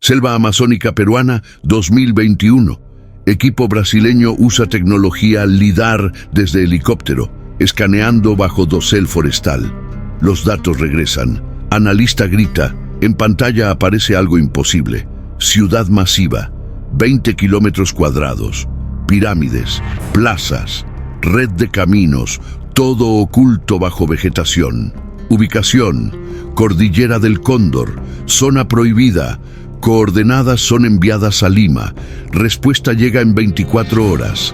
Selva Amazónica Peruana 2021. Equipo brasileño usa tecnología LIDAR desde helicóptero, escaneando bajo dosel forestal. Los datos regresan. Analista grita. En pantalla aparece algo imposible. Ciudad masiva. 20 kilómetros cuadrados. Pirámides, plazas, red de caminos, todo oculto bajo vegetación. Ubicación: Cordillera del Cóndor, zona prohibida. Coordenadas son enviadas a Lima. Respuesta llega en 24 horas.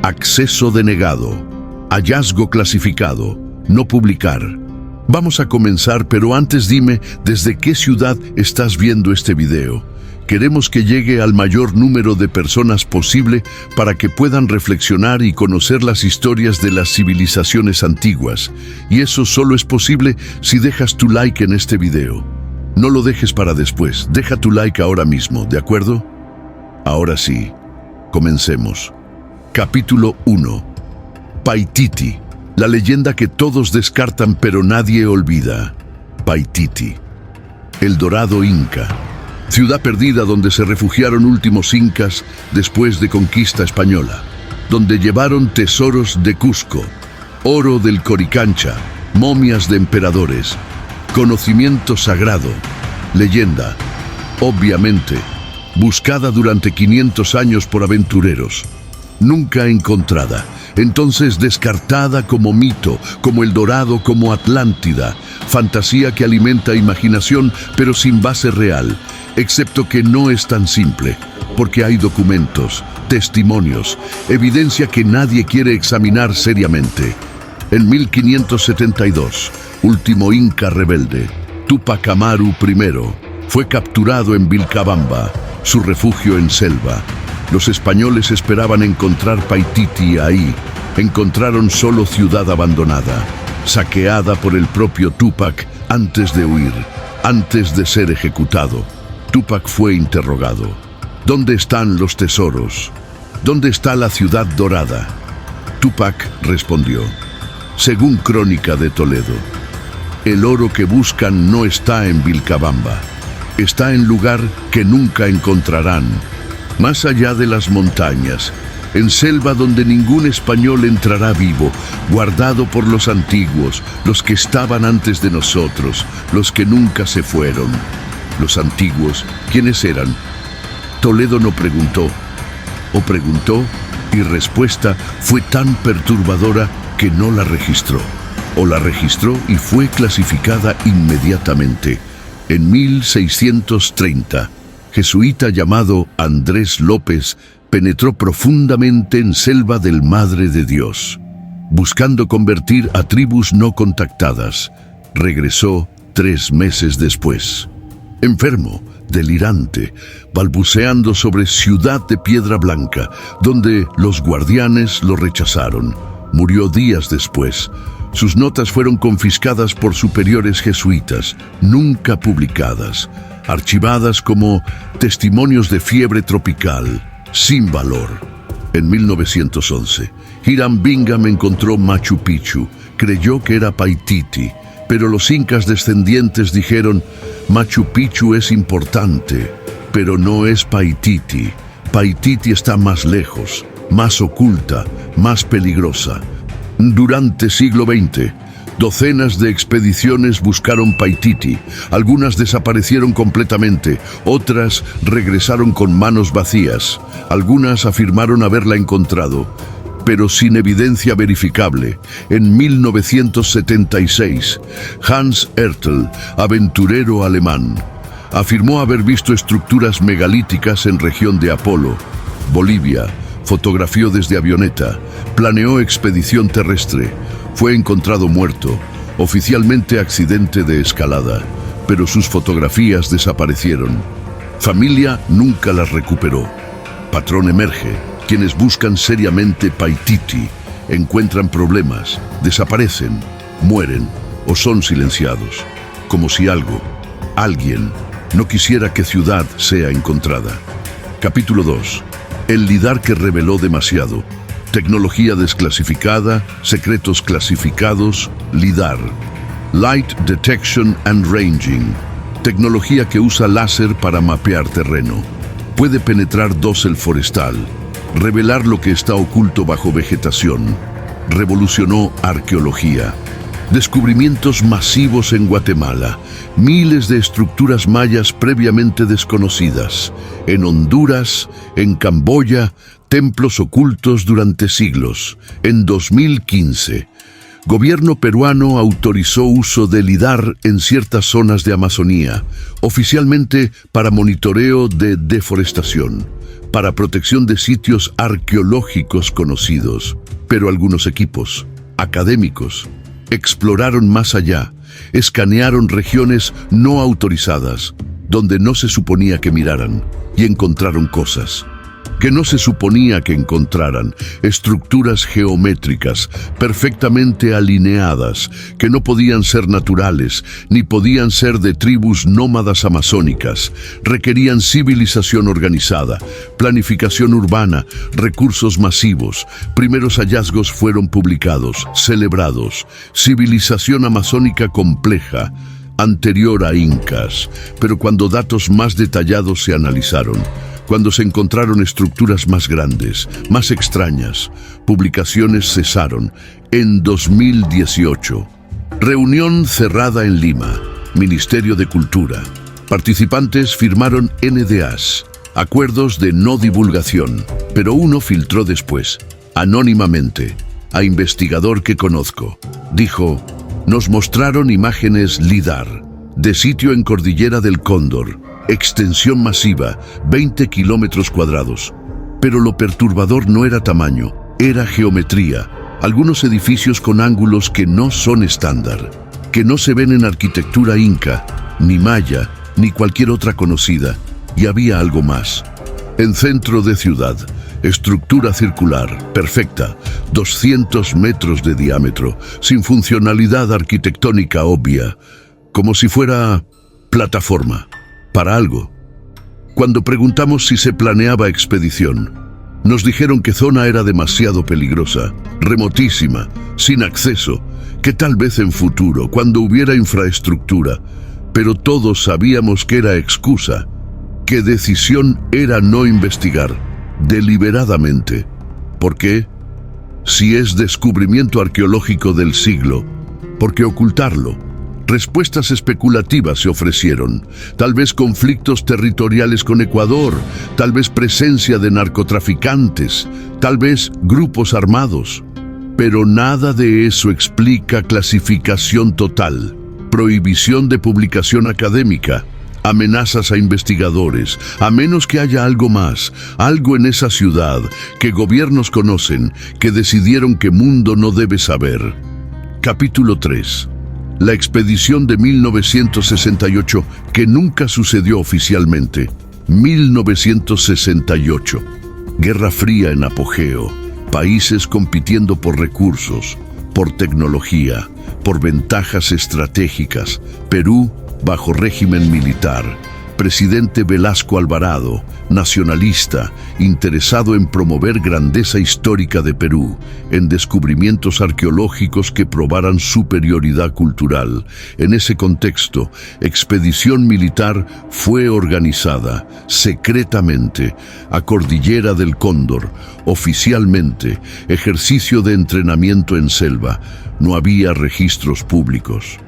Acceso denegado. Hallazgo clasificado. No publicar. Vamos a comenzar, pero antes dime desde qué ciudad estás viendo este video. Queremos que llegue al mayor número de personas posible para que puedan reflexionar y conocer las historias de las civilizaciones antiguas. Y eso solo es posible si dejas tu like en este video. No lo dejes para después, deja tu like ahora mismo, ¿de acuerdo? Ahora sí, comencemos. Capítulo 1. Paititi, la leyenda que todos descartan pero nadie olvida. Paititi, el dorado inca. Ciudad perdida donde se refugiaron últimos incas después de conquista española, donde llevaron tesoros de Cusco, oro del Coricancha, momias de emperadores, conocimiento sagrado, leyenda, obviamente, buscada durante 500 años por aventureros, nunca encontrada, entonces descartada como mito, como El Dorado, como Atlántida, fantasía que alimenta imaginación pero sin base real, excepto que no es tan simple, porque hay documentos, testimonios, evidencia que nadie quiere examinar seriamente. En 1572, último inca rebelde, Túpac Amaru I, fue capturado en Vilcabamba, su refugio en selva. Los españoles esperaban encontrar Paititi ahí. Encontraron solo ciudad abandonada, saqueada por el propio Túpac antes de huir, antes de ser ejecutado. Túpac fue interrogado. ¿Dónde están los tesoros? ¿Dónde está la ciudad dorada? Túpac respondió, según Crónica de Toledo, el oro que buscan no está en Vilcabamba, está en lugar que nunca encontrarán, más allá de las montañas, en selva donde ningún español entrará vivo, guardado por los antiguos, los que estaban antes de nosotros, los que nunca se fueron. Los antiguos, ¿quiénes eran? Toledo no preguntó, o preguntó, y respuesta fue tan perturbadora que no la registró, o la registró y fue clasificada inmediatamente. En 1630, jesuita llamado Andrés López penetró profundamente en selva del Madre de Dios, buscando convertir a tribus no contactadas. Regresó 3 meses después, enfermo, delirante, balbuceando sobre Ciudad de Piedra Blanca, donde los guardianes lo rechazaron. Murió días después. Sus notas fueron confiscadas por superiores jesuitas, nunca publicadas, archivadas como testimonios de fiebre tropical, sin valor. En 1911, Hiram Bingham encontró Machu Picchu, creyó que era Paititi, pero los incas descendientes dijeron, Machu Picchu es importante, pero no es Paititi. Paititi está más lejos, más oculta, más peligrosa. Durante siglo XX, docenas de expediciones buscaron Paititi. Algunas desaparecieron completamente, otras regresaron con manos vacías. Algunas afirmaron haberla encontrado, pero sin evidencia verificable. En 1976, Hans Ertl, aventurero alemán, afirmó haber visto estructuras megalíticas en región de Apolo, Bolivia. Fotografió desde avioneta, planeó expedición terrestre, fue encontrado muerto, oficialmente accidente de escalada, pero sus fotografías desaparecieron. Familia nunca las recuperó. Patrón emerge: quienes buscan seriamente Paititi encuentran problemas, desaparecen, mueren o son silenciados, como si alguien, no quisiera que ciudad sea encontrada. Capítulo 2. El LIDAR que reveló demasiado. Tecnología desclasificada, secretos clasificados, LIDAR. Light Detection and Ranging. tecnología que usa láser para mapear terreno. Puede penetrar dosel forestal, revelar lo que está oculto bajo vegetación. Revolucionó arqueología. Descubrimientos masivos en Guatemala, miles de estructuras mayas previamente desconocidas. En Honduras, en Camboya, templos ocultos durante siglos. En 2015, gobierno peruano autorizó uso de lidar en ciertas zonas de Amazonía, oficialmente para monitoreo de deforestación, para protección de sitios arqueológicos conocidos. Pero algunos equipos académicos exploraron más allá, escanearon regiones no autorizadas, donde no se suponía que miraran, y encontraron cosas que no se suponía que encontraran, estructuras geométricas perfectamente alineadas, que no podían ser naturales, ni podían ser de tribus nómadas amazónicas. Requerían civilización organizada, planificación urbana, recursos masivos. Primeros hallazgos fueron publicados, celebrados. Civilización amazónica compleja, anterior a incas, pero cuando datos más detallados se analizaron, cuando se encontraron estructuras más grandes, más extrañas, publicaciones cesaron. En 2018, reunión cerrada en Lima, Ministerio de Cultura. Participantes firmaron NDAs, acuerdos de no divulgación, pero uno filtró después, anónimamente, a investigador que conozco. Dijo: nos mostraron imágenes lidar, de sitio en Cordillera del Cóndor, extensión masiva, 20 kilómetros cuadrados. Pero lo perturbador no era tamaño, era geometría. Algunos edificios con ángulos que no son estándar, que no se ven en arquitectura inca, ni maya, ni cualquier otra conocida. Y había algo más. En centro de ciudad, estructura circular, perfecta, 200 metros de diámetro, sin funcionalidad arquitectónica obvia, como si fuera plataforma para algo. Cuando preguntamos si se planeaba expedición, nos dijeron que zona era demasiado peligrosa, remotísima, sin acceso, que tal vez en futuro, cuando hubiera infraestructura, pero todos sabíamos que era excusa, que decisión era no investigar, deliberadamente. ¿Por qué? Si es descubrimiento arqueológico del siglo, ¿por qué ocultarlo? Respuestas especulativas se ofrecieron, tal vez conflictos territoriales con Ecuador, tal vez presencia de narcotraficantes, tal vez grupos armados. Pero nada de eso explica clasificación total, prohibición de publicación académica, amenazas a investigadores, a menos que haya algo más, algo en esa ciudad que gobiernos conocen, que decidieron que mundo no debe saber. Capítulo 3. La expedición de 1968, que nunca sucedió oficialmente. 1968. Guerra Fría en apogeo. Países compitiendo por recursos, por tecnología, por ventajas estratégicas. Perú, bajo régimen militar. Presidente Velasco Alvarado, nacionalista, interesado en promover grandeza histórica de Perú, en descubrimientos arqueológicos que probaran superioridad cultural. En ese contexto, expedición militar fue organizada, secretamente, a Cordillera del Cóndor, oficialmente, ejercicio de entrenamiento en selva. No había registros públicos.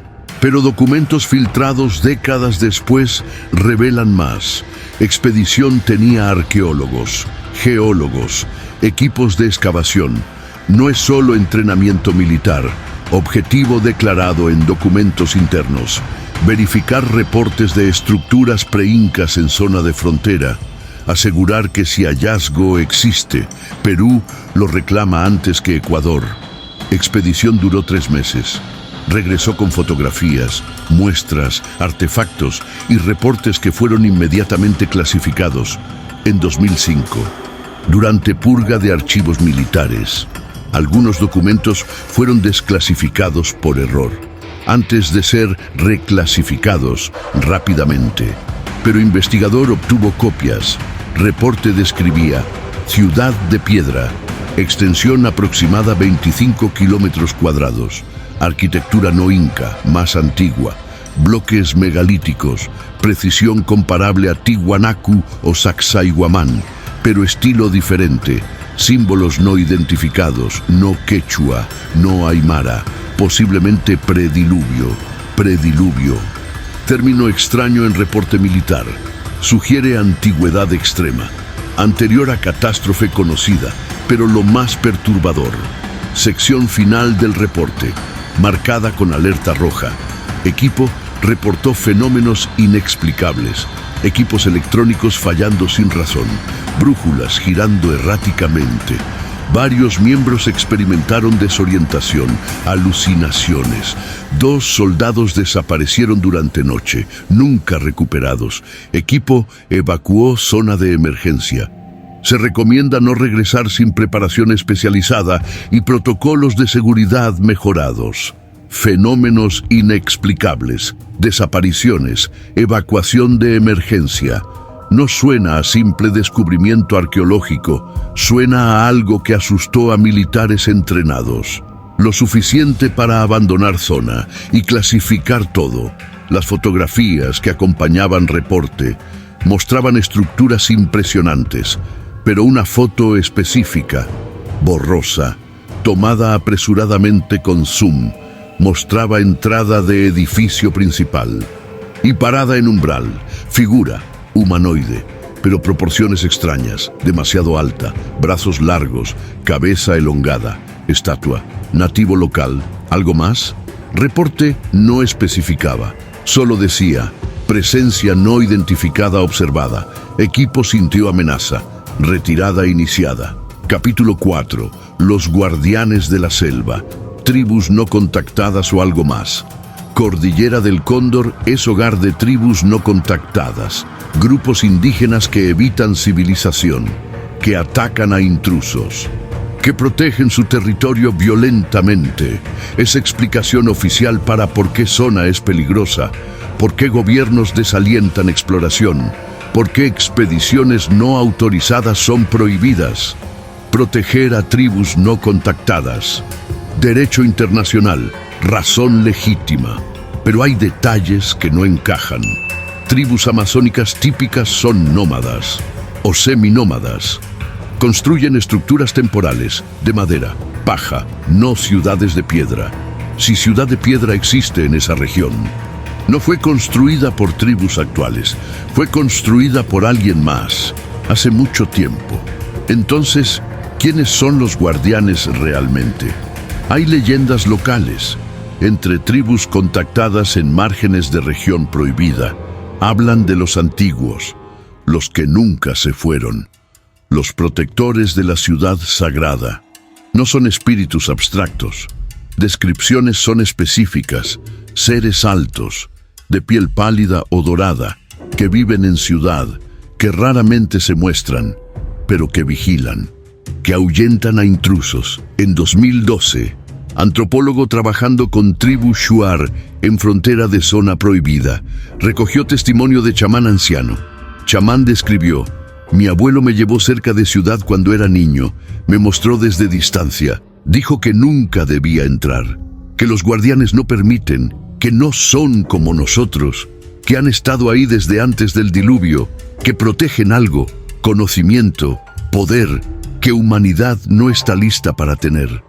Pero documentos filtrados décadas después revelan más. Expedición tenía arqueólogos, geólogos, equipos de excavación. No es solo entrenamiento militar, objetivo declarado en documentos internos. Verificar reportes de estructuras preincas en zona de frontera. Asegurar que si hallazgo existe, Perú lo reclama antes que Ecuador. Expedición duró 3 meses. Regresó con fotografías, muestras, artefactos y reportes que fueron inmediatamente clasificados. En 2005, durante purga de archivos militares, algunos documentos fueron desclasificados por error, antes de ser reclasificados rápidamente. Pero investigador obtuvo copias. Reporte describía Ciudad de Piedra, extensión aproximada 25 kilómetros cuadrados. Arquitectura no inca, más antigua, bloques megalíticos, precisión comparable a Tiwanaku o Sacsayhuamán, pero estilo diferente, símbolos no identificados, no quechua, no aymara, posiblemente prediluvio. Término extraño en reporte militar. Sugiere antigüedad extrema, anterior a catástrofe conocida, pero lo más perturbador. Sección final del reporte, marcada con alerta roja. Equipo reportó fenómenos inexplicables. Equipos electrónicos fallando sin razón, brújulas girando erráticamente. Varios miembros experimentaron desorientación, alucinaciones. 2 soldados desaparecieron durante noche, nunca recuperados. Equipo evacuó zona de emergencia. Se recomienda no regresar sin preparación especializada y protocolos de seguridad mejorados. Fenómenos inexplicables, desapariciones, evacuación de emergencia. No suena a simple descubrimiento arqueológico, suena a algo que asustó a militares entrenados. Lo suficiente para abandonar zona y clasificar todo. Las fotografías que acompañaban reporte mostraban estructuras impresionantes, pero una foto específica, borrosa, tomada apresuradamente con zoom, mostraba entrada de edificio principal. Y parada en umbral, figura humanoide, pero proporciones extrañas, demasiado alta, brazos largos, cabeza elongada, estatua, nativo local, ¿algo más? Reporte no especificaba, solo decía, presencia no identificada observada, equipo sintió amenaza, retirada iniciada. Capítulo 4, los guardianes de la selva, tribus no contactadas o algo más. Cordillera del Cóndor es hogar de tribus no contactadas, grupos indígenas que evitan civilización, que atacan a intrusos, que protegen su territorio violentamente. Es explicación oficial para por qué zona es peligrosa, por qué gobiernos desalientan exploración, por qué expediciones no autorizadas son prohibidas. Proteger a tribus no contactadas. Derecho internacional, razón legítima. Pero hay detalles que no encajan. Tribus amazónicas típicas son nómadas o seminómadas. Construyen estructuras temporales de madera, paja, no ciudades de piedra. Si ciudad de piedra existe en esa región, no fue construida por tribus actuales, fue construida por alguien más, hace mucho tiempo. Entonces, ¿quiénes son los guardianes realmente? Hay leyendas locales. Entre tribus contactadas en márgenes de región prohibida, hablan de los antiguos, los que nunca se fueron, los protectores de la ciudad sagrada. No son espíritus abstractos. Descripciones son específicas, seres altos, de piel pálida o dorada, que viven en ciudad, que raramente se muestran, pero que vigilan, que ahuyentan a intrusos. En 2012, antropólogo trabajando con tribu Shuar en frontera de zona prohibida, recogió testimonio de chamán anciano. Chamán describió: mi abuelo me llevó cerca de ciudad cuando era niño, me mostró desde distancia, dijo que nunca debía entrar, que los guardianes no permiten, que no son como nosotros, que han estado ahí desde antes del diluvio, que protegen algo, conocimiento, poder, que humanidad no está lista para tener.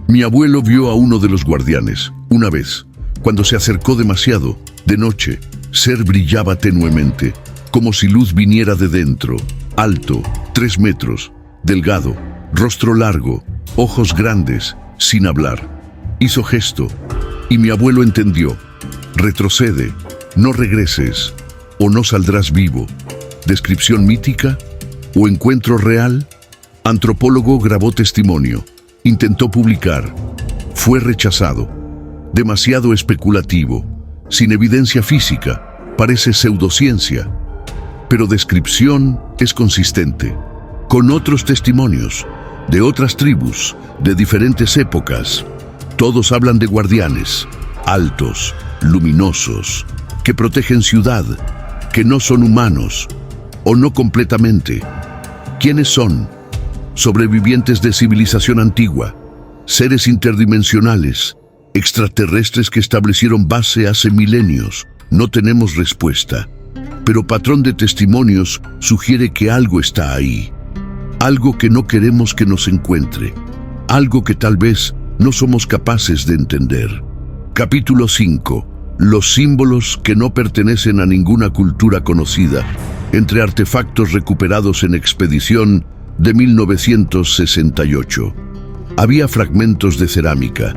Mi abuelo vio a uno de los guardianes, una vez, cuando se acercó demasiado, de noche, ser brillaba tenuemente, como si luz viniera de dentro, alto, 3 metros, delgado, rostro largo, ojos grandes, sin hablar. Hizo gesto, y mi abuelo entendió: retrocede, no regreses, o no saldrás vivo. ¿Descripción mítica o encuentro real? Antropólogo grabó testimonio. Intentó publicar. Fue rechazado. Demasiado especulativo. Sin evidencia física. Parece pseudociencia. Pero descripción es consistente. Con otros testimonios. De otras tribus. De diferentes épocas. Todos hablan de guardianes. Altos. Luminosos. Que protegen ciudad. Que no son humanos. O no completamente. ¿Quiénes son? Sobrevivientes de civilización antigua, seres interdimensionales, extraterrestres que establecieron base hace milenios, No tenemos respuesta, pero patrón de testimonios sugiere que algo está ahí. Algo que no queremos que nos encuentre. Algo que tal vez no somos capaces de entender. Capítulo 5. Los símbolos que no pertenecen a ninguna cultura conocida, entre artefactos recuperados en expedición de 1968. Había fragmentos de cerámica,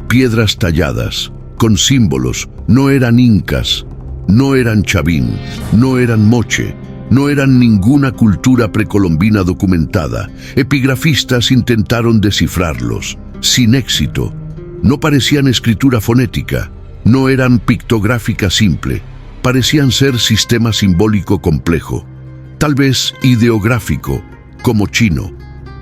piedras talladas, con símbolos. No eran incas, no eran chavín, no eran moche, no eran ninguna cultura precolombina documentada. Epigrafistas intentaron descifrarlos, sin éxito. No parecían escritura fonética, no eran pictográfica simple, parecían ser sistema simbólico complejo, tal vez ideográfico, como chino,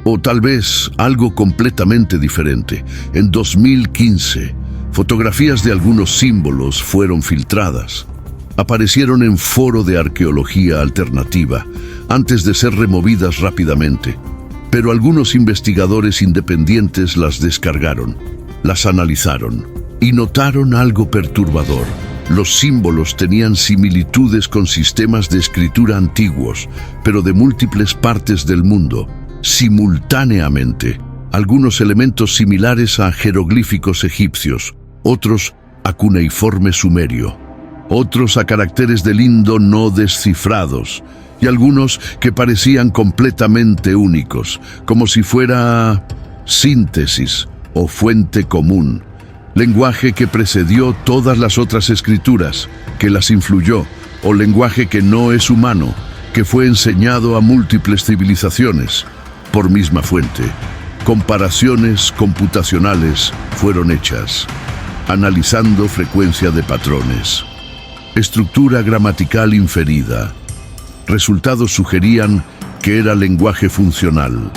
o tal vez algo completamente diferente. En 2015, fotografías de algunos símbolos fueron filtradas. Aparecieron en Foro de Arqueología Alternativa, antes de ser removidas rápidamente. Pero algunos investigadores independientes las descargaron, las analizaron y notaron algo perturbador. Los símbolos tenían similitudes con sistemas de escritura antiguos, pero de múltiples partes del mundo, simultáneamente. Algunos elementos similares a jeroglíficos egipcios, otros a cuneiforme sumerio, otros a caracteres del indo no descifrados, y algunos que parecían completamente únicos, como si fuera síntesis o fuente común, lenguaje que precedió todas las otras escrituras, que las influyó, o lenguaje que no es humano, que fue enseñado a múltiples civilizaciones, por misma fuente. Comparaciones computacionales fueron hechas, analizando frecuencia de patrones. Estructura gramatical inferida. Resultados sugerían que era lenguaje funcional,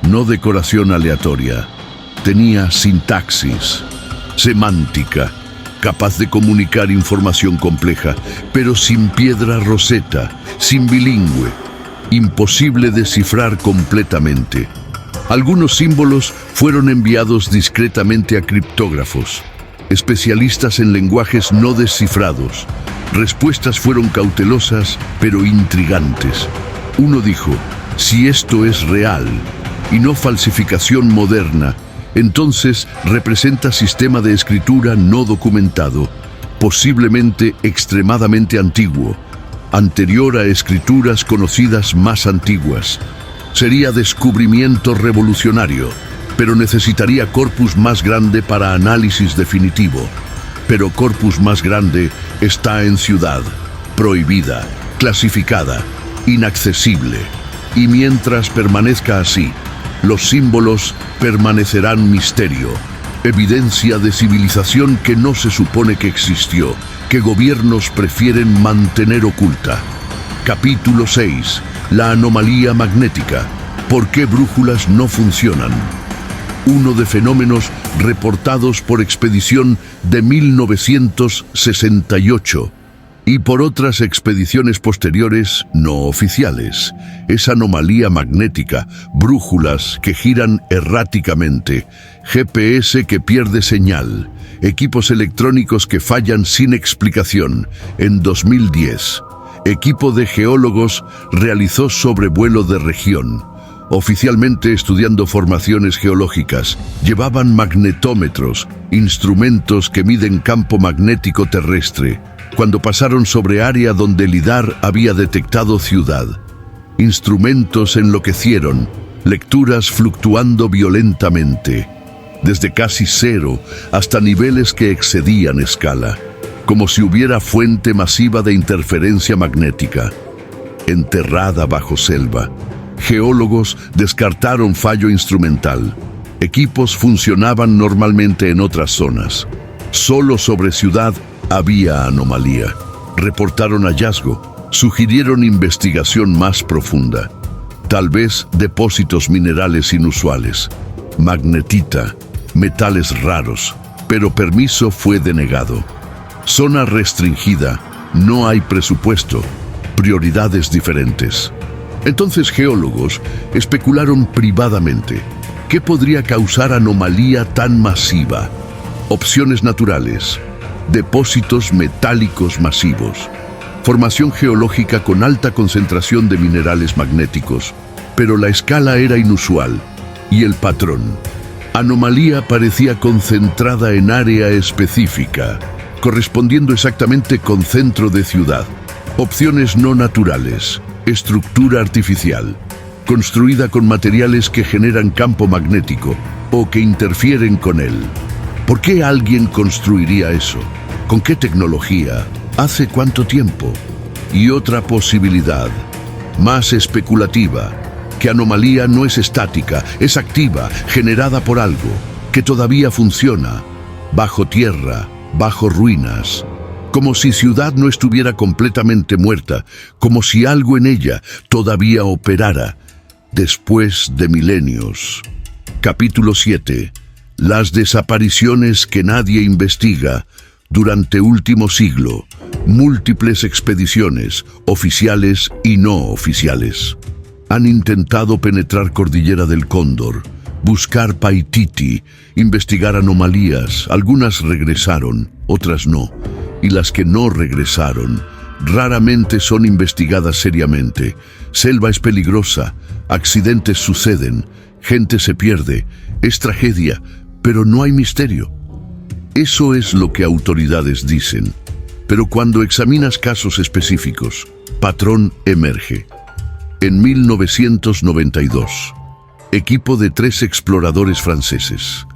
no decoración aleatoria. Tenía sintaxis, semántica, capaz de comunicar información compleja, pero sin piedra roseta, sin bilingüe, imposible descifrar completamente. Algunos símbolos fueron enviados discretamente a criptógrafos, especialistas en lenguajes no descifrados. Respuestas fueron cautelosas, pero intrigantes. Uno dijo, si esto es real y no falsificación moderna, entonces representa sistema de escritura no documentado, posiblemente extremadamente antiguo, anterior a escrituras conocidas más antiguas. Sería descubrimiento revolucionario, pero necesitaría corpus más grande para análisis definitivo. Pero corpus más grande está en ciudad, prohibida, clasificada, inaccesible. Y mientras permanezca así, los símbolos permanecerán misterio, evidencia de civilización que no se supone que existió, que gobiernos prefieren mantener oculta. Capítulo 6. La anomalía magnética. ¿Por qué brújulas no funcionan? Uno de fenómenos reportados por expedición de 1968 y por otras expediciones posteriores no oficiales. Es anomalía magnética, brújulas que giran erráticamente, GPS que pierde señal, equipos electrónicos que fallan sin explicación. En 2010, equipo de geólogos realizó sobrevuelo de región. Oficialmente estudiando formaciones geológicas, llevaban magnetómetros, instrumentos que miden campo magnético terrestre, cuando pasaron sobre área donde LIDAR había detectado ciudad. Instrumentos enloquecieron, lecturas fluctuando violentamente, desde casi cero hasta niveles que excedían escala, como si hubiera fuente masiva de interferencia magnética, enterrada bajo selva. Geólogos descartaron fallo instrumental. Equipos funcionaban normalmente en otras zonas. Solo sobre ciudad había anomalía. Reportaron hallazgo. Sugirieron investigación más profunda. Tal vez depósitos minerales inusuales. Magnetita, metales raros. Pero permiso fue denegado. Zona restringida. No hay presupuesto. Prioridades diferentes. Entonces geólogos especularon privadamente. ¿Qué podría causar anomalía tan masiva? Opciones naturales. depósitos metálicos masivos, formación geológica con alta concentración de minerales magnéticos, pero la escala era inusual y el patrón. Anomalía parecía concentrada en área específica, correspondiendo exactamente con centro de ciudad. Opciones no naturales, estructura artificial, construida con materiales que generan campo magnético o que interfieren con él. ¿Por qué alguien construiría eso? ¿Con qué tecnología? ¿Hace cuánto tiempo? Y otra posibilidad, más especulativa, que anomalía no es estática, es activa, generada por algo, que todavía funciona, bajo tierra, bajo ruinas, como si ciudad no estuviera completamente muerta, como si algo en ella todavía operara, después de milenios. Capítulo 7. Las desapariciones que nadie investiga durante último siglo. Múltiples expediciones, oficiales y no oficiales, han intentado penetrar Cordillera del Cóndor, buscar Paititi, investigar anomalías. Algunas regresaron, otras no. Y las que no regresaron raramente son investigadas seriamente. Selva es peligrosa, accidentes suceden, gente se pierde, es tragedia, pero no hay misterio. Eso es lo que autoridades dicen. Pero cuando examinas casos específicos, patrón emerge. En 1992, equipo de 3 exploradores franceses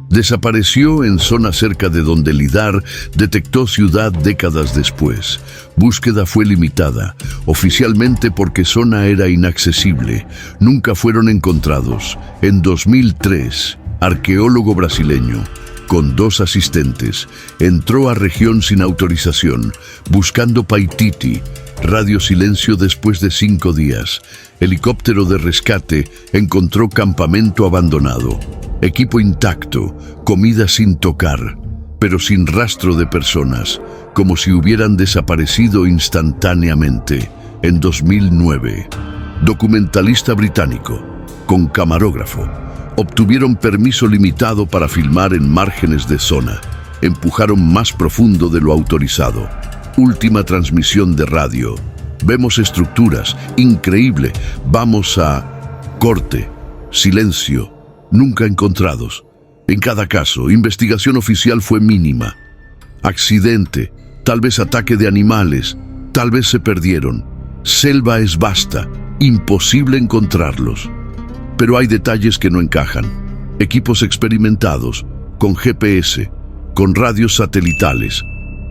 desapareció en zona cerca de donde LIDAR detectó ciudad décadas después. Búsqueda fue limitada, oficialmente porque zona era inaccesible. Nunca fueron encontrados. En 2003, arqueólogo brasileño, con 2 asistentes, entró a región sin autorización, buscando Paititi. Radio silencio después de 5 días. Helicóptero de rescate encontró campamento abandonado. Equipo intacto, comida sin tocar, pero sin rastro de personas, como si hubieran desaparecido instantáneamente. En 2009, documentalista británico, con camarógrafo, obtuvieron permiso limitado para filmar en márgenes de zona. Empujaron más profundo de lo autorizado. Última transmisión de radio. Vemos estructuras. Increíble. Vamos a... corte. Silencio. Nunca encontrados. En cada caso, investigación oficial fue mínima. Accidente. Tal vez ataque de animales. Tal vez se perdieron. Selva es vasta. Imposible encontrarlos. Pero hay detalles que no encajan. Equipos experimentados, con GPS, con radios satelitales,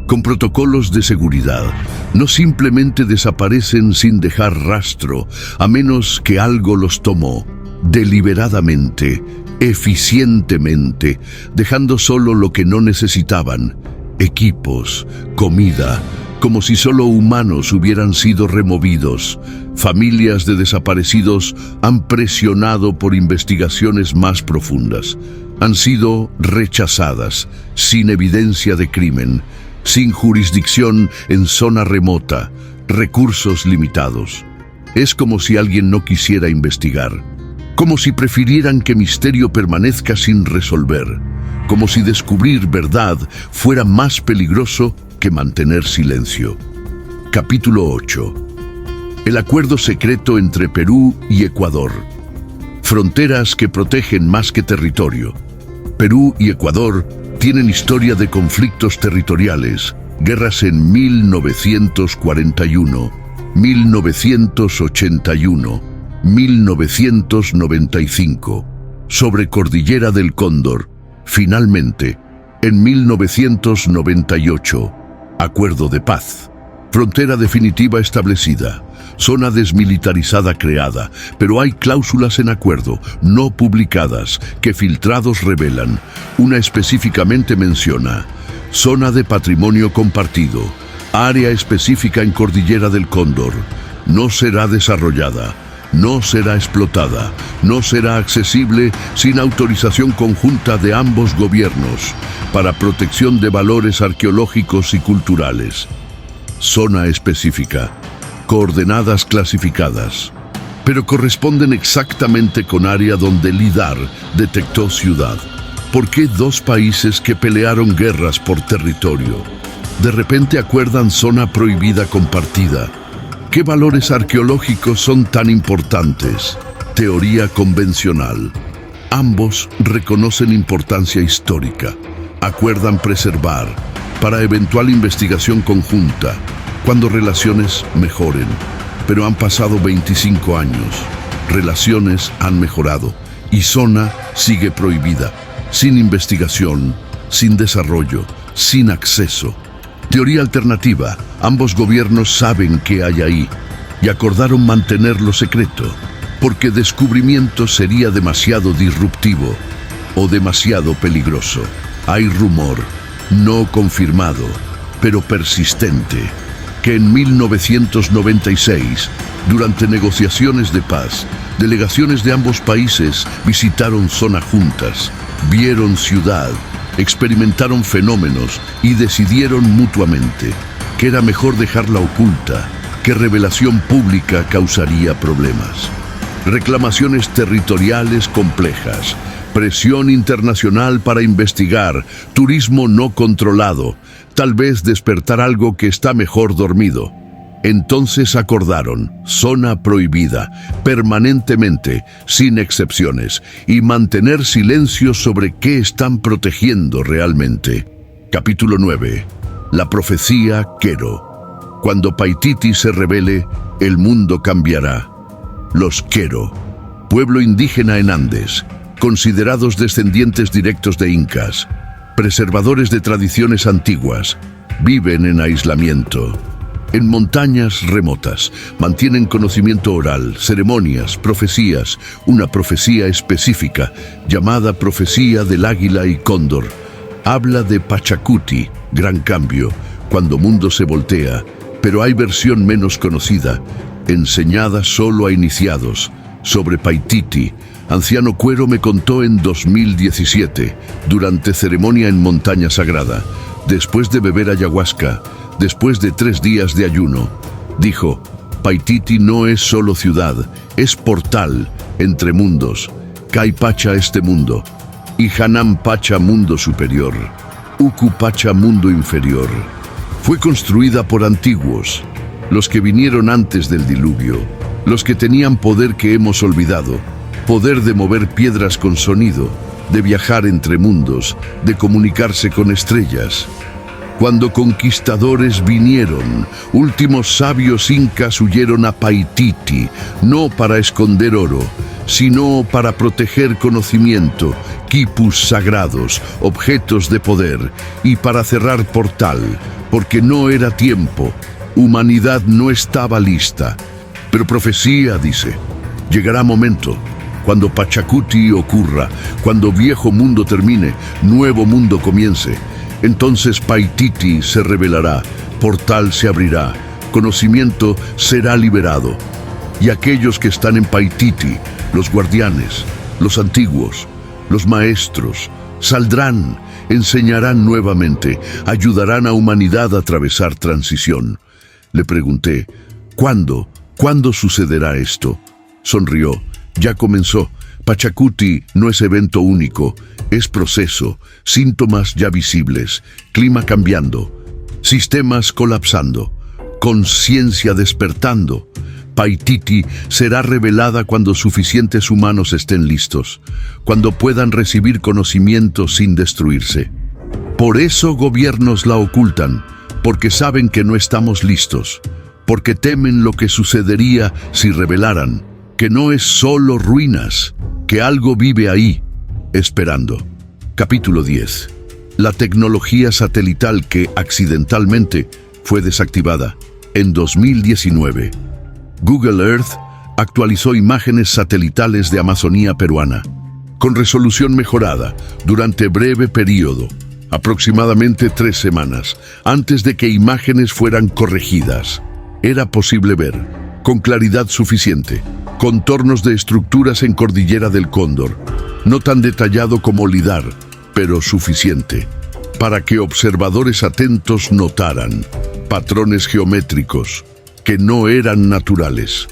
con protocolos de seguridad, no simplemente desaparecen sin dejar rastro, a menos que algo los tomó, deliberadamente, eficientemente, dejando solo lo que no necesitaban: equipos, comida, como si solo humanos hubieran sido removidos. Familias de desaparecidos han presionado por investigaciones más profundas. Han sido rechazadas, sin evidencia de crimen, sin jurisdicción en zona remota, recursos limitados. Es como si alguien no quisiera investigar, como si prefirieran que misterio permanezca sin resolver, como si descubrir verdad fuera más peligroso que mantener silencio. Capítulo 8. El acuerdo secreto entre Perú y Ecuador. Fronteras que protegen más que territorio. Perú y Ecuador tienen historia de conflictos territoriales, guerras en 1941, 1981, 1995, sobre Cordillera del Cóndor. Finalmente, en 1998, acuerdo de paz. Frontera definitiva establecida, zona desmilitarizada creada, pero hay cláusulas en acuerdo, no publicadas, que filtrados revelan. Una específicamente menciona: zona de patrimonio compartido, área específica en Cordillera del Cóndor, no será desarrollada, no será explotada, no será accesible sin autorización conjunta de ambos gobiernos, para protección de valores arqueológicos y culturales. Zona específica, coordenadas clasificadas, pero corresponden exactamente con área donde LIDAR detectó ciudad. ¿Por qué 2 países que pelearon guerras por territorio? De repente acuerdan zona prohibida compartida. ¿Qué valores arqueológicos son tan importantes? Teoría convencional. Ambos reconocen importancia histórica. Acuerdan preservar para eventual investigación conjunta cuando relaciones mejoren. Pero han pasado 25 años. Relaciones han mejorado y zona sigue prohibida, sin investigación, sin desarrollo, sin acceso. Teoría alternativa. Ambos gobiernos saben qué hay ahí y acordaron mantenerlo secreto, porque descubrimiento sería demasiado disruptivo o demasiado peligroso. Hay rumor, no confirmado, pero persistente, que en 1996, durante negociaciones de paz, delegaciones de ambos países visitaron zona juntas, vieron ciudad, experimentaron fenómenos y decidieron mutuamente que era mejor dejarla oculta, que revelación pública causaría problemas. Reclamaciones territoriales complejas, presión internacional para investigar, turismo no controlado, tal vez despertar algo que está mejor dormido. Entonces acordaron, zona prohibida, permanentemente, sin excepciones, y mantener silencio sobre qué están protegiendo realmente. Capítulo 9. La profecía Quero. Cuando Paititi se revele, el mundo cambiará. Los Quero, pueblo indígena en Andes, considerados descendientes directos de incas, preservadores de tradiciones antiguas, viven en aislamiento. En montañas remotas, mantienen conocimiento oral, ceremonias, profecías, una profecía específica, llamada profecía del águila y cóndor. Habla de Pachacuti, gran cambio, cuando mundo se voltea, pero hay versión menos conocida, enseñada solo a iniciados, sobre Paititi. Anciano Cuero me contó en 2017, durante ceremonia en Montaña Sagrada, después de beber ayahuasca, después de 3 días de ayuno, dijo, Paititi no es solo ciudad, es portal entre mundos. Kai Pacha este mundo, y Hanam Pacha mundo superior, Uku Pacha mundo inferior. Fue construida por antiguos, los que vinieron antes del diluvio, los que tenían poder que hemos olvidado, poder de mover piedras con sonido, de viajar entre mundos, de comunicarse con estrellas. Cuando conquistadores vinieron, últimos sabios incas huyeron a Paititi, no para esconder oro, sino para proteger conocimiento, quipus sagrados, objetos de poder, y para cerrar portal, porque no era tiempo, humanidad no estaba lista. Pero profecía dice, llegará momento, cuando Pachacuti ocurra, cuando viejo mundo termine, nuevo mundo comience. Entonces Paititi se revelará, portal se abrirá, conocimiento será liberado. Y aquellos que están en Paititi, los guardianes, los antiguos, los maestros, saldrán, enseñarán nuevamente, ayudarán a humanidad a atravesar transición. Le pregunté, ¿cuándo sucederá esto? Sonrió, ya comenzó. Pachacuti no es evento único, es proceso, síntomas ya visibles, clima cambiando, sistemas colapsando, conciencia despertando. Paititi será revelada cuando suficientes humanos estén listos, cuando puedan recibir conocimiento sin destruirse. Por eso gobiernos la ocultan, porque saben que no estamos listos, porque temen lo que sucedería si revelaran, que no es solo ruinas, que algo vive ahí, esperando. Capítulo 10. La tecnología satelital que accidentalmente fue desactivada. En 2019, Google Earth actualizó imágenes satelitales de Amazonía peruana, con resolución mejorada durante breve periodo, aproximadamente 3 semanas, antes de que imágenes fueran corregidas. Era posible ver, con claridad suficiente, contornos de estructuras en Cordillera del Cóndor, no tan detallado como LIDAR, pero suficiente, para que observadores atentos notaran patrones geométricos que no eran naturales.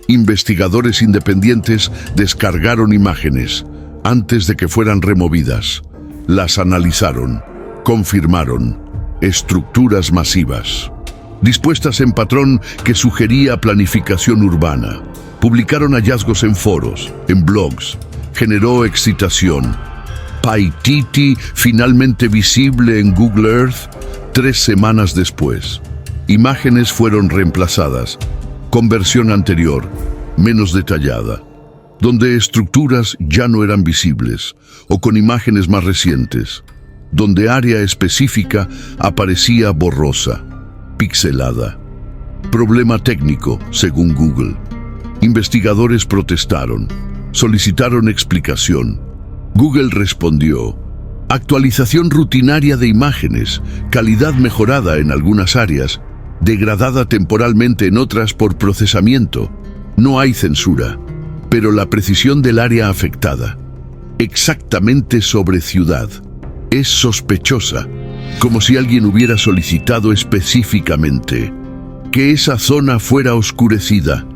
Investigadores independientes descargaron imágenes antes de que fueran removidas, las analizaron, confirmaron, estructuras masivas, dispuestas en patrón que sugería planificación urbana. Publicaron hallazgos en foros, en blogs. Generó excitación. Paititi finalmente visible en Google Earth 3 semanas después. Imágenes fueron reemplazadas, con versión anterior, menos detallada, donde estructuras ya no eran visibles, o con imágenes más recientes, donde área específica aparecía borrosa, pixelada. Problema técnico, según Google. Investigadores protestaron, solicitaron explicación. Google respondió: actualización rutinaria de imágenes, calidad mejorada en algunas áreas, degradada temporalmente en otras por procesamiento. No hay censura, pero la precisión del área afectada, exactamente sobre ciudad, es sospechosa, como si alguien hubiera solicitado específicamente que esa zona fuera oscurecida.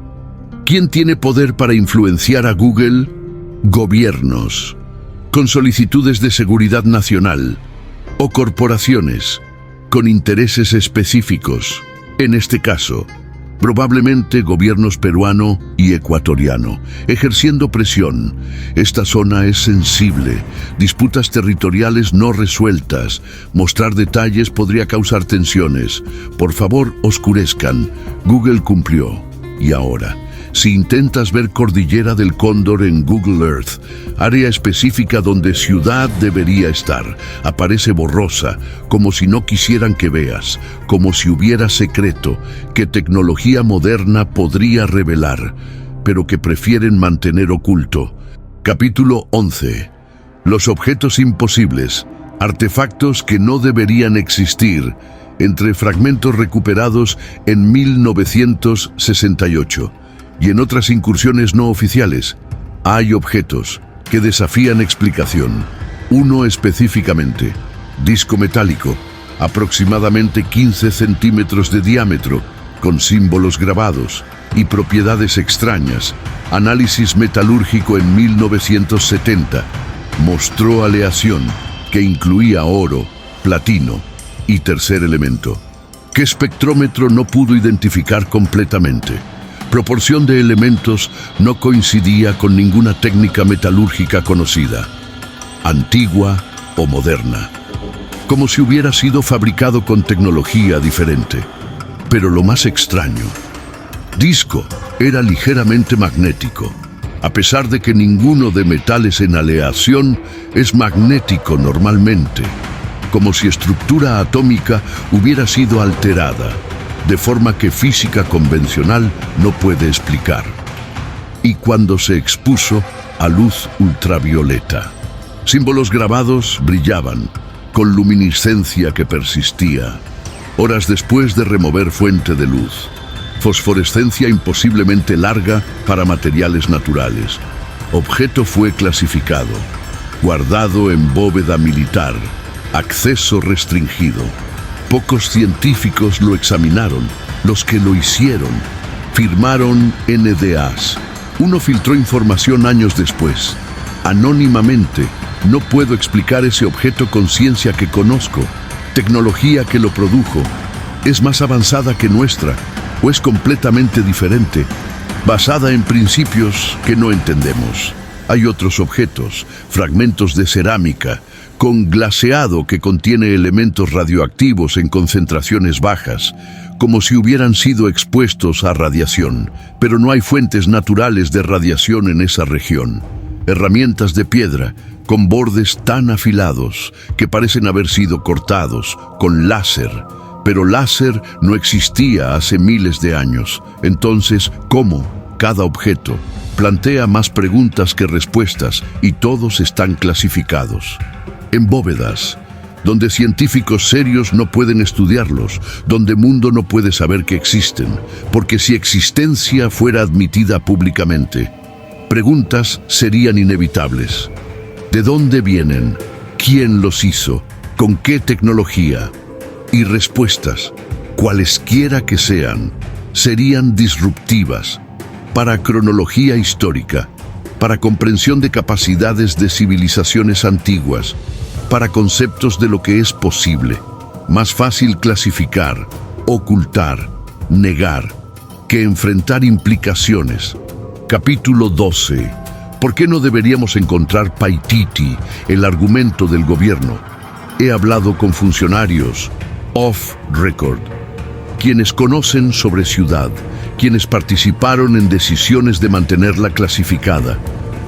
¿Quién tiene poder para influenciar a Google? Gobiernos, con solicitudes de seguridad nacional, o corporaciones, con intereses específicos. En este caso, probablemente gobiernos peruano y ecuatoriano, ejerciendo presión. Esta zona es sensible, disputas territoriales no resueltas. Mostrar detalles podría causar tensiones. Por favor, oscurezcan. Google cumplió. Y ahora, si intentas ver Cordillera del Cóndor en Google Earth, área específica donde ciudad debería estar, aparece borrosa, como si no quisieran que veas, como si hubiera secreto que tecnología moderna podría revelar, pero que prefieren mantener oculto. Capítulo 11. Los objetos imposibles, artefactos que no deberían existir, entre fragmentos recuperados en 1968. Y en otras incursiones no oficiales, hay objetos que desafían explicación. Uno específicamente, disco metálico, aproximadamente 15 centímetros de diámetro, con símbolos grabados y propiedades extrañas. Análisis metalúrgico en 1970 mostró aleación que incluía oro, platino y tercer elemento, que espectrómetro no pudo identificar completamente. Proporción de elementos no coincidía con ninguna técnica metalúrgica conocida, antigua o moderna, como si hubiera sido fabricado con tecnología diferente. Pero lo más extraño, disco era ligeramente magnético, a pesar de que ninguno de metales en aleación es magnético normalmente, como si estructura atómica hubiera sido alterada, de forma que física convencional no puede explicar. Y cuando se expuso a luz ultravioleta, símbolos grabados brillaban, con luminiscencia que persistía. Horas después de remover fuente de luz, fosforescencia imposiblemente larga para materiales naturales. Objeto fue clasificado, guardado en bóveda militar, acceso restringido. Pocos científicos lo examinaron. Los que lo hicieron firmaron NDAs. Uno filtró información años después. Anónimamente, no puedo explicar ese objeto con ciencia que conozco. Tecnología que lo produjo es más avanzada que nuestra, o es completamente diferente, basada en principios que no entendemos. Hay otros objetos, fragmentos de cerámica, con glaseado que contiene elementos radioactivos en concentraciones bajas, como si hubieran sido expuestos a radiación, pero no hay fuentes naturales de radiación en esa región. Herramientas de piedra, con bordes tan afilados que parecen haber sido cortados con láser, pero láser no existía hace miles de años. Entonces, ¿cómo? Cada objeto plantea más preguntas que respuestas y todos están clasificados en bóvedas, donde científicos serios no pueden estudiarlos, donde mundo no puede saber que existen, porque si existencia fuera admitida públicamente, preguntas serían inevitables. ¿De dónde vienen? ¿Quién los hizo? ¿Con qué tecnología? Y respuestas, cualesquiera que sean, serían disruptivas para cronología histórica, para comprensión de capacidades de civilizaciones antiguas, para conceptos de lo que es posible. Más fácil clasificar, ocultar, negar, que enfrentar implicaciones. Capítulo 12. ¿Por qué no deberíamos encontrar Paititi, el argumento del gobierno? He hablado con funcionarios off record, quienes conocen sobre Ciudad, quienes participaron en decisiones de mantenerla clasificada.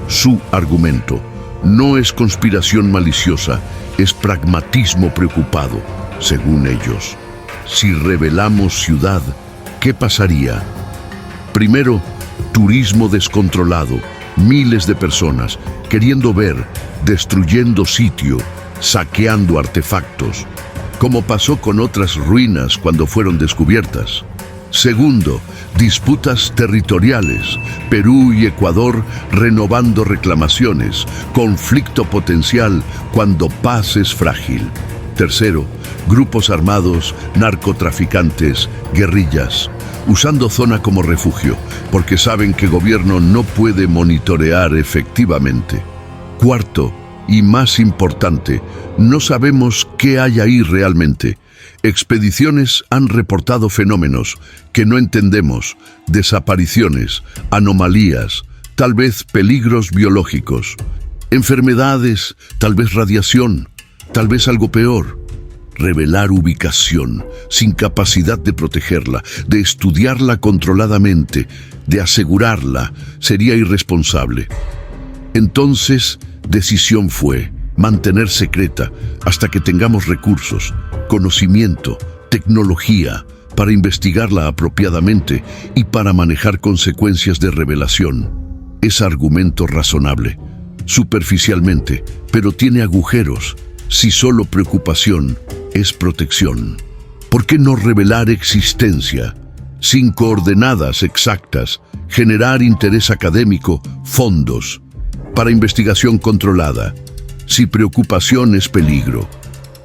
Su argumento no es conspiración maliciosa, es pragmatismo preocupado, según ellos. Si revelamos Ciudad, ¿qué pasaría? Primero, turismo descontrolado, miles de personas queriendo ver, destruyendo sitio, saqueando artefactos, como pasó con otras ruinas cuando fueron descubiertas. Segundo, disputas territoriales, Perú y Ecuador renovando reclamaciones, conflicto potencial cuando paz es frágil. Tercero, grupos armados, narcotraficantes, guerrillas, usando zona como refugio, porque saben que el gobierno no puede monitorear efectivamente. Cuarto, y más importante, no sabemos qué hay ahí realmente. Expediciones han reportado fenómenos que no entendemos, desapariciones, anomalías, tal vez peligros biológicos, enfermedades, tal vez radiación, tal vez algo peor. Revelar ubicación, sin capacidad de protegerla, de estudiarla controladamente, de asegurarla, sería irresponsable. Entonces, decisión fue mantener secreta hasta que tengamos recursos, conocimiento, tecnología para investigarla apropiadamente y para manejar consecuencias de revelación. Es argumento razonable, superficialmente, pero tiene agujeros. Si solo preocupación es protección, ¿por qué no revelar existencia? Sin coordenadas exactas, generar interés académico, fondos, para investigación controlada. Si preocupación es peligro,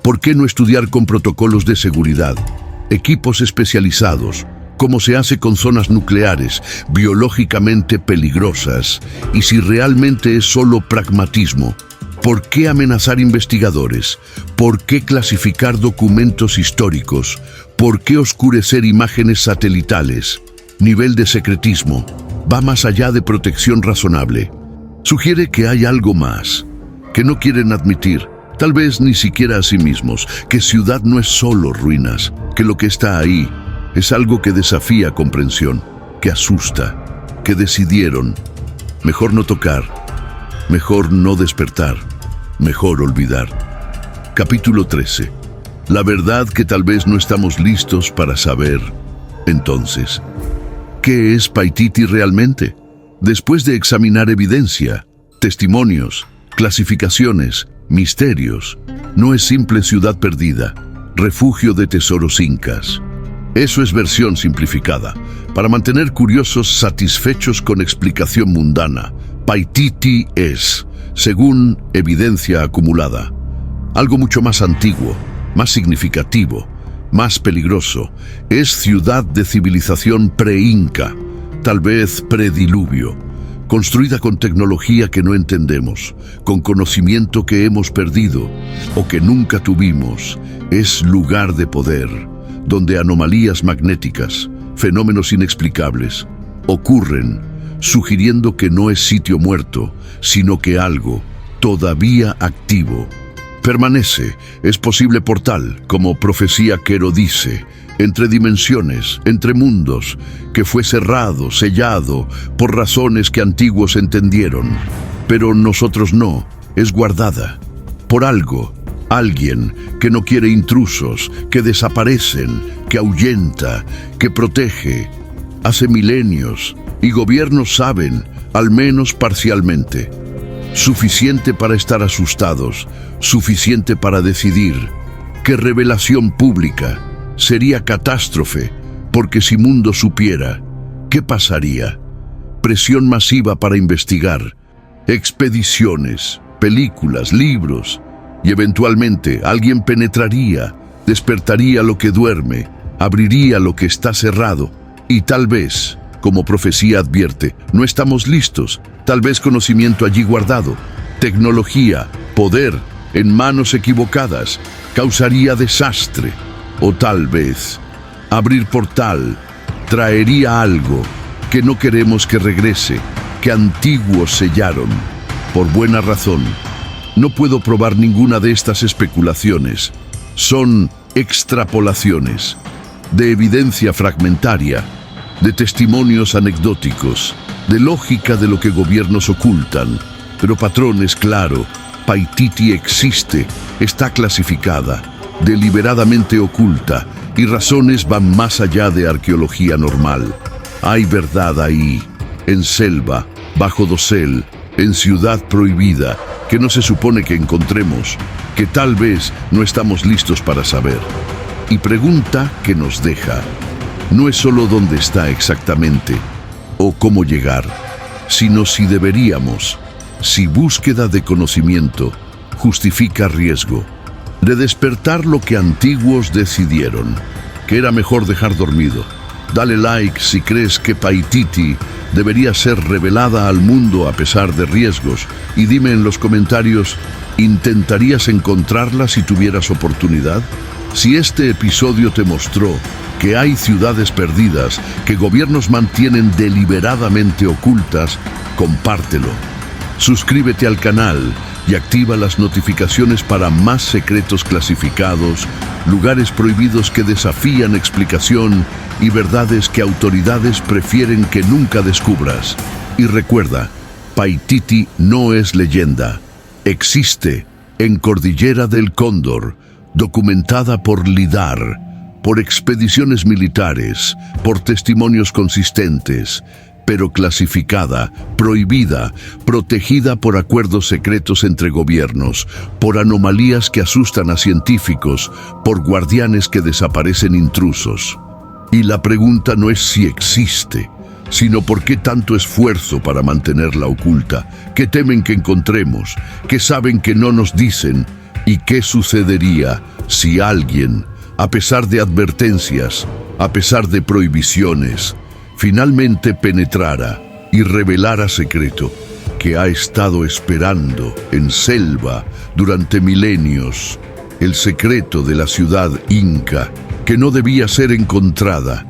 ¿por qué no estudiar con protocolos de seguridad, equipos especializados, como se hace con zonas nucleares, biológicamente peligrosas? Y si realmente es solo pragmatismo, ¿por qué amenazar investigadores? ¿Por qué clasificar documentos históricos? ¿Por qué oscurecer imágenes satelitales? Nivel de secretismo va más allá de protección razonable. Sugiere que hay algo más, que no quieren admitir, tal vez ni siquiera a sí mismos, que Ciudad no es solo ruinas, que lo que está ahí es algo que desafía comprensión, que asusta, que decidieron mejor no tocar, mejor no despertar, mejor olvidar. Capítulo 13. La verdad que tal vez no estamos listos para saber. Entonces, ¿qué es Paititi realmente? Después de examinar evidencia, testimonios, clasificaciones, misterios, no es simple ciudad perdida, refugio de tesoros incas. Eso es versión simplificada, para mantener curiosos satisfechos con explicación mundana. Paititi es, según evidencia acumulada, algo mucho más antiguo, más significativo, más peligroso. Es ciudad de civilización pre-inca, tal vez prediluvio, construida con tecnología que no entendemos, con conocimiento que hemos perdido o que nunca tuvimos. Es lugar de poder, donde anomalías magnéticas, fenómenos inexplicables, ocurren, sugiriendo que no es sitio muerto, sino que algo, todavía activo, permanece. Es posible portal, como profecía Quero dice, entre dimensiones, entre mundos, que fue cerrado, sellado, por razones que antiguos entendieron. Pero nosotros no, es guardada, por algo, alguien que no quiere intrusos, que desaparecen, que ahuyenta, que protege. Hace milenios, y gobiernos saben, al menos parcialmente. Suficiente para estar asustados, suficiente para decidir que revelación pública sería catástrofe, porque si mundo supiera, ¿qué pasaría? Presión masiva para investigar, expediciones, películas, libros, y eventualmente alguien penetraría, despertaría lo que duerme, abriría lo que está cerrado, y tal vez, como profecía advierte, no estamos listos, tal vez conocimiento allí guardado, tecnología, poder, en manos equivocadas, causaría desastre. O tal vez, abrir portal traería algo que no queremos que regrese, que antiguos sellaron. Por buena razón, no puedo probar ninguna de estas especulaciones. Son extrapolaciones, de evidencia fragmentaria, de testimonios anecdóticos, de lógica de lo que gobiernos ocultan. Pero patrón es claro, Paititi existe, está clasificada, deliberadamente oculta, y razones van más allá de arqueología normal. Hay verdad ahí, en selva, bajo dosel, en ciudad prohibida, que no se supone que encontremos, que tal vez no estamos listos para saber. Y pregunta que nos deja, no es solo dónde está exactamente, o cómo llegar, sino si deberíamos, si búsqueda de conocimiento justifica riesgo, de despertar lo que antiguos decidieron, que era mejor dejar dormido. Dale like si crees que Paititi debería ser revelada al mundo a pesar de riesgos, y dime en los comentarios, ¿intentarías encontrarla si tuvieras oportunidad? Si este episodio te mostró que hay ciudades perdidas que gobiernos mantienen deliberadamente ocultas, compártelo. Suscríbete al canal y activa las notificaciones para más secretos clasificados, lugares prohibidos que desafían explicación y verdades que autoridades prefieren que nunca descubras. Y recuerda, Paititi no es leyenda. Existe en Cordillera del Cóndor, documentada por LIDAR, por expediciones militares, por testimonios consistentes, pero clasificada, prohibida, protegida por acuerdos secretos entre gobiernos, por anomalías que asustan a científicos, por guardianes que desaparecen intrusos. Y la pregunta no es si existe, sino por qué tanto esfuerzo para mantenerla oculta, qué temen que encontremos, qué saben que no nos dicen, y qué sucedería si alguien, a pesar de advertencias, a pesar de prohibiciones, finalmente penetrara y revelara secreto que ha estado esperando en selva durante milenios, el secreto de la ciudad inca que no debía ser encontrada,